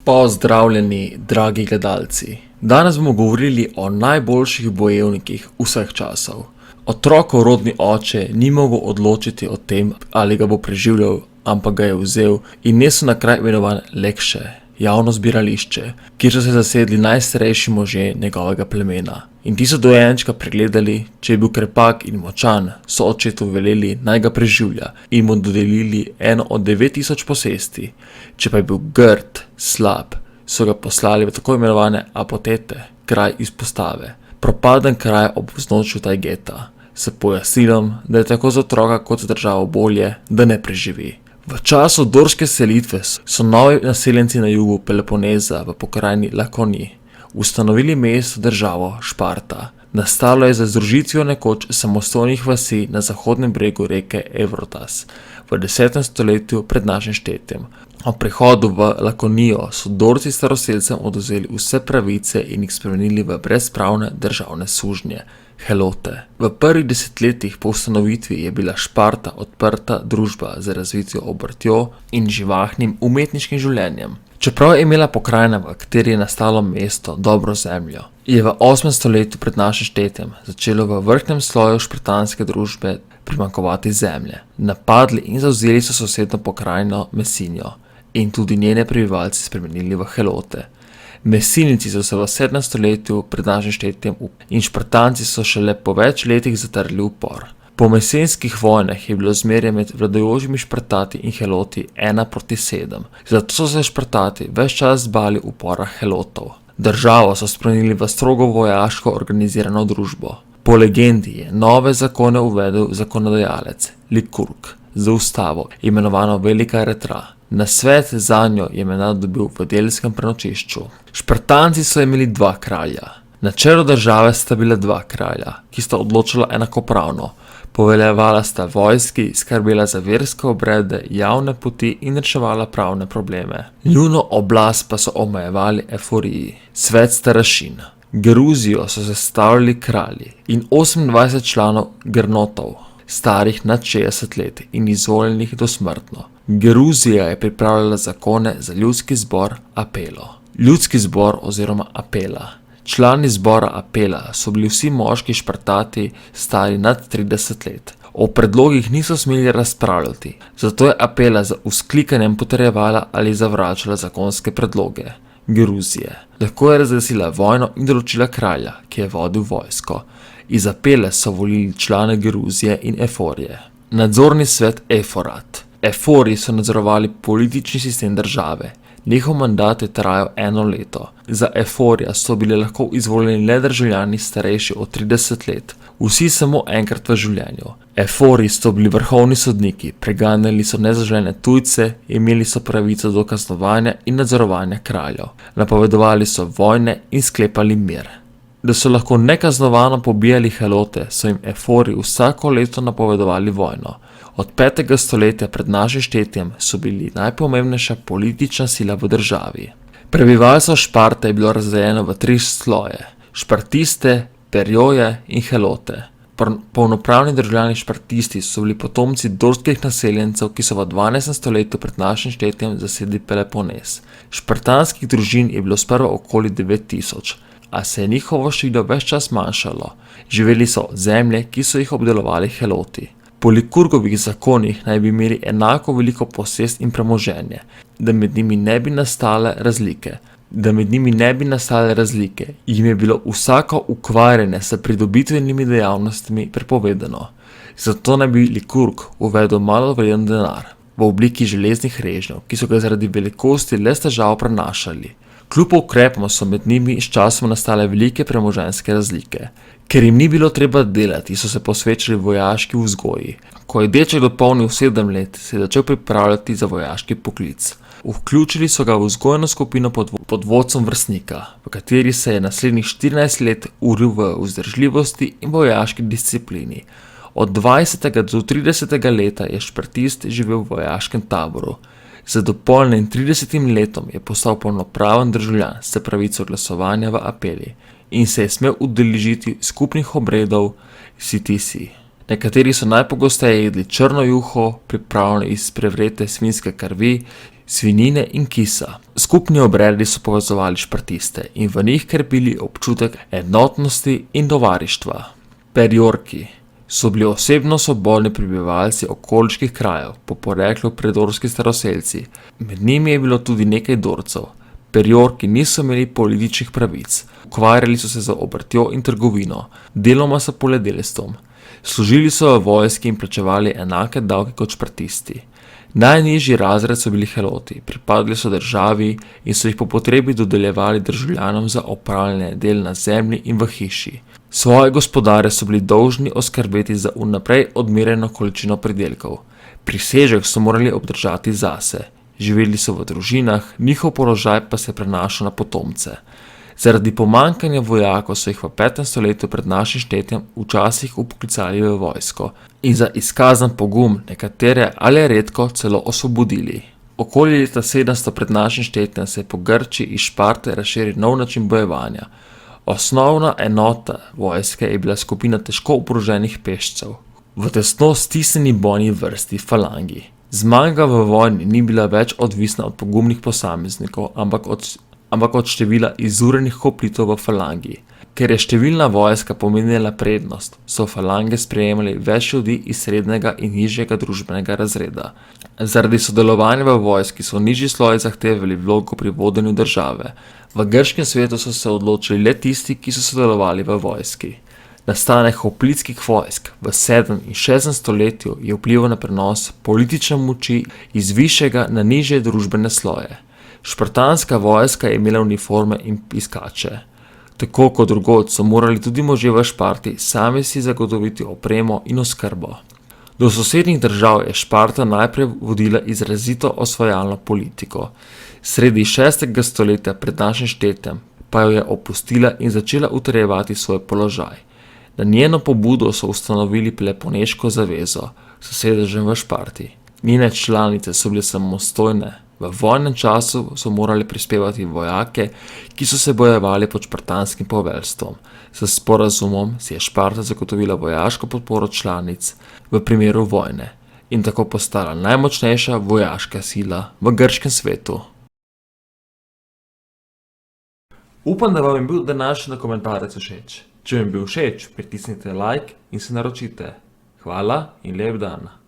Pozdravljeni, dragi gledalci. Danes bomo govorili o najboljših bojevnikih vseh časov. Otrokov rodni oče ni mogel odločiti o tem, ali ga bo preživljal, ampak ga je vzel in nesel na kraj imenovan Lekše, javno zbirališče, kjer so se zasedli najstarejši možje njegovega plemena. In ti so dojenčka pregledali, če je bil krepak in močan, so očetu veleli, naj ga preživlja in mu dodelili eno od 9000 posesti. Če pa je bil grd, slab, so ga poslali v tako imenovane apotete, kraj izpostave, propaden kraj ob vznočju Tajgeta, s pojasnilom, da je tako za otroka kot za državo bolje, da ne preživi. V času dorške selitve so novi naseljenci na jugu Peloponeza v pokrajini Lakoniji ustanovili mesto državo Šparta. Nastalo je z združitvijo nekoč samostojnih vasi na zahodnem bregu reke Evrotas v 10. stoletju pred našim štetjem. Ob prihodu v Lakonijo so Dorci staroselcem odvzeli vse pravice in jih spremenili v brezpravne državne sužnje, helote. V prvih desetletjih po ustanovitvi je bila Šparta odprta družba z razvitjo obrtjo in živahnim umetniškim življenjem. Čeprav je imela pokrajina, v kateri je nastalo mesto, dobro zemljo, je v 8. stoletju pred našim štetjem začelo v vrhnjem sloju špartanske družbe primanjkovati zemlje. Napadli in zavzeli so sosednjo pokrajino Mesinjo in tudi njene prebivalci spremenili v helote. Mesinjci so se v 7. stoletju pred našim štetjem in Špartanci so šele po več letih zatrli upor. Po mesenskih vojnah je bilo zmerje med vladajočimi Špartati in Heloti 1:7, zato so se Špartati ves čas bali upora Helotov. Državo so spremenili v strogo vojaško organizirano družbo. Po legendi je nove zakone uvedel zakonodajalec Likurg z ustavo, imenovano Velika Retra. Nasvet zanjo je menda dobil v delskem prenočišču. Špartanci so imeli 2 kralja. Na čelu države sta bila 2 kralja, ki sta odločala enakopravno. Poveljevala sta vojski, skrbela za verske obrede, javne poti in reševala pravne probleme. Njuno oblast pa so omejevali eforiji, svet starešin. Geruzijo so sestavljali kralji in 28 članov gernotov, starih nad 60 let in izvoljenih dosmrtno. Geruzija je pripravljala zakone za ljudski zbor Apelo. Ljudski zbor oziroma Apela. Člani zbora Apela so bili vsi moški Špartati stari nad 30 let. O predlogih niso smeli razpravljati, zato je Apela z vzklikanjem potrjevala ali zavračala zakonske predloge Geruzije. Lahko je razglasila vojno in določila kralja, ki je vodil vojsko. Iz Apele so volili člane Geruzije in Eforije. Nadzorni svet Eforat. Efori so nadzorovali politični sistem države. Njihov mandat je trajal 1 leto. Za Eforija so bili lahko izvoljeni le državljani starejši od 30 let, vsi samo enkrat v življenju. Efori so bili vrhovni sodniki, preganjali so nezaželene tujce, imeli so pravico do kaznovanja in nadzorovanja kraljev, napovedovali so vojne in sklepali mir. Da so lahko nekaznovano pobijali helote, so jim Efori vsako leto napovedovali vojno. Od 5. stoletja pred našim štetjem so bili najpomembnejša politična sila v državi. Prebivalstvo Šparte je bilo razdeljeno v 3 sloje: špartiste, perjoje in helote. Polnopravni državljani špartisti so bili potomci dorskih naseljencev, ki so v 12. stoletju pred našim štetjem zasedli Peloponez. Špartanskih družin je bilo sprva okoli 9000, a se je njihovo število ves čas manjšalo. Živeli so od zemlje, ki so jih obdelovali heloti. Po Likurgovih zakonih naj bi imeli enako veliko posest in premoženje, da med njimi ne bi nastale razlike, jim je bilo vsako ukvarjanje s pridobitvenimi dejavnostmi prepovedano. Zato naj bi Likurg uvedel malo vreden denar v obliki železnih režnjev, ki so ga zaradi velikosti le s težavo prenašali. Kljub ukrepom so med njimi s časom nastale velike premoženjske razlike. Ker jim ni bilo treba delati, so se posvečali vojaški vzgoji. Ko je deček dopolnil 7 let, se je začel pripravljati za vojaški poklic. Vključili so ga v vzgojno skupino pod vodstvom vrstnika, v kateri se je naslednjih 14 let uril v vzdržljivosti in vojaški disciplini. Od 20. do 30. leta je špartist živel v vojaškem taboru. Z dopolnjenim 30. letom je postal polnopraven državljan s pravico glasovanja v Apeli in se je smel udeležiti skupnih obredov sitisi. Nekateri so najpogosteje jedli črno juho, pripravljeno iz prevrete svinjske krvi, svinjine in kisa. Skupni obredi so povezovali špartiste in v njih krepili občutek enotnosti in tovarištva. Perjorki so bili osebno svobodni prebivalci okoliških krajev, po poreklu predorski staroselci. Med njimi je bilo tudi nekaj Dorcev. Perjorki niso imeli političnih pravic, ukvarjali so se z obrtjo in trgovino, deloma s poljedelstvom. Služili so v vojski in plačevali enake davke kot špartisti. Najnižji razred so bili heloti, pripadli so državi in so jih po potrebi dodeljevali državljanom za opravljanje del na zemlji in v hiši. Svoje gospodare so bili dolžni oskrbeti za vnaprej odmerjeno količino pridelkov. Prisežek so morali obdržati zase. Živeli so v družinah, njihov položaj pa se prenašal na potomce. Zaradi pomanjkanja vojakov so jih v 5. stoletju pred našim štetjem včasih vpoklicali v vojsko in za izkazan pogum nekatere ali redko celo osvobodili. Okoli leta 700 pred našim štetjem se je po Grčiji iz Šparte razširil nov način bojevanja. Osnovna enota vojske je bila skupina težko oboroženih pešcev v tesno stisnjeni bojni vrsti falangi. Zmaga v vojni ni bila več odvisna od pogumnih posameznikov, ampak od števila izurenih hoplitev v falangi. Ker je številna vojska pomenila prednost, so falange sprejemali več ljudi iz srednjega in nižjega družbenega razreda. Zaradi sodelovanja v vojski so nižji sloji zahtevali vlogo pri vodenju države. V grškem svetu so se odločili le tisti, ki so sodelovali v vojski. Nastanek hoplitskih vojsk v 7. in 6. stoletju je vplival na prenos politične moči iz višjega na nižje družbene sloje. Špartanska vojska je imela uniforme in piskače. Tako kot drugod so morali tudi možje v Šparti sami si zagotoviti opremo in oskrbo. Do sosednjih držav je Šparta najprej vodila izrazito osvajalno politiko. Sredi 6. stoletja pred našim štetjem pa jo je opustila in začela utrjevati svoj položaj. Na njeno pobudo so ustanovili Peloponeško zavezo s sedežem v Šparti. Njene članice so bile samostojne. V vojnem času so morali prispevati vojake, ki so se bojevali pod špartanskim poveljstvom. S sporazumom si je Šparta zagotovila vojaško podporo članic v primeru vojne in tako postala najmočnejša vojaška sila v grškem svetu. Upam, da vam je bil današnji dokumentarec všeč. Če vam je bil všeč, pritisnite like in se naročite. Hvala in lep dan.